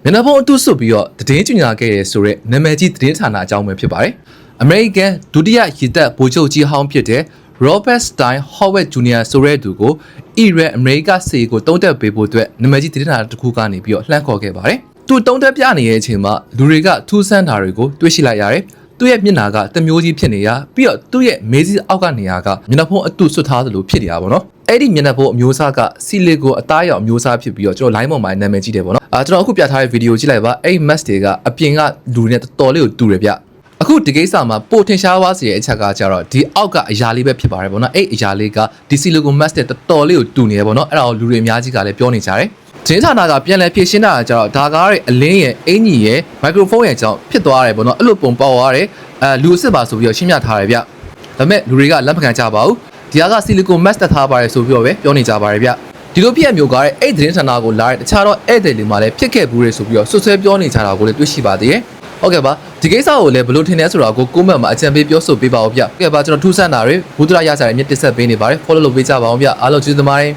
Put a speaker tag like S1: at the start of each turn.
S1: မျက်နှာဖုံးအတုဆွတ်ပြီးတော့တည်င်းကျွညာခဲ့ရဲဆိုတဲ့နာမည်ကြီးတည်င်းဌာနအကြောင်းပဲဖြစ်ပါတယ်။ American ဒုတိယရေတပ်ဗိုလ်ချုပ်ကြီးဟောင်းဖြစ်တဲ့ Robert Stein Howard Jr. ဆိုတဲ့သူကိုအီရန်အမေရိကစစ်ကိုတုံးတက်ပေးဖို့အတွက်နာမည်ကြီးတည်င်းဌာနတစ်ခုကနေပြီးတော့လှမ်းခေါ်ခဲ့ပါတယ်။သူတုံးတက်ပြနေတဲ့အချိန်မှာလူတွေကထူးဆန်းတာတွေကိုတွေးရှိလိုက်ရတယ်။သူ့ရဲ့မျက်နှာကတမျိုးကြီးဖြစ်နေရပြီးတော့သူ့ရဲ့မေးစည်းအောက်ကနေရာကမျက်နှာဖုံးအတုဆွတ်ထားသလိုဖြစ်နေတာပေါ့နော်။အဲ့ဒီမျက်နှာဖုံးအမျိုးအစားကဆီလီကိုအသားရောင်အမျိုးအစားဖြစ်ပြီးတော့ကျွန်တော် line ပေါ်မှာနာမည်ကြီးတယ်ပေါ့နော်။ကျွန်တော်အခုပြထားတဲ့ဗီဒီယိုကြည့်လိုက်ပါ။အဲ့ mask တွေကအပြင်ကလူတွေနဲ့တော်တော်လေးကိုတူတယ်ဗျ။အခုဒီကိစ္စမှာပိုထင်ရှားသွားစေတဲ့အချက်ကကြတော့ဒီအောက်ကအရာလေးပဲဖြစ်ပါတယ်ပေါ့နော်အဲ့အရာလေးကဒီဆီလီကို mask တဲ့တော်တော်လေးကိုတူနေတယ်ပေါ့နော်အဲ့ဒါကိုလူတွေအများကြီးကလည်းပြောနေကြတယ်ဂျင်းဌာနကပြန်လည်ဖြည့်ရှင်းတာကြတော့ဒါကားရဲ့အလင်းရဲ့အင်ကြီးရဲ့မိုက်ခရိုဖုန်းရဲ့အကြောင်းဖြစ်သွားတယ်ပေါ့နော်အဲ့လိုပုံပေါက်သွားတယ်လူအစ်စ်ပါဆိုပြီးတော့ရှင်းပြထားတယ်ဗျဒါပေမဲ့လူတွေကလက်မခံကြပါဘူးဒီကဆီလီကို mask တက်ထားပါတယ်ဆိုပြီးတော့ပဲပြောနေကြပါတယ်ဗျဒီလိုဖြစ်ရမျိုးကားရဲ့အဲ့သတင်းဌာနကိုလာတဲ့တခြားတော့ဧည့်သည်တွေမှာလည်းဖြစ်ခဲ့ဘူးလေဆိုပြီးတော့ဆွဆွဲပြောနေကြတာကိုလည်းတွေ့ရှိပါသေးတယ်ဟုတ်ကဲ့ပါဒီကိစ္စကိုလည်းဘလို့ထင်လဲဆိုတာကိုကွန်မန့်မှာအကြံပေးပြောဆိုပေးပါဦးဗျဟုတ်ကဲ့ပါကျွန်တော်ထူးဆန်းတာတွေဘုဒ္ဓရရစာရဲ့မြစ်တက်ဆက်ပေးနေပါတယ် follow လုပ်ပေးကြပါအောင်ဗျအားလုံးကျေးဇူးတင်ပါတယ်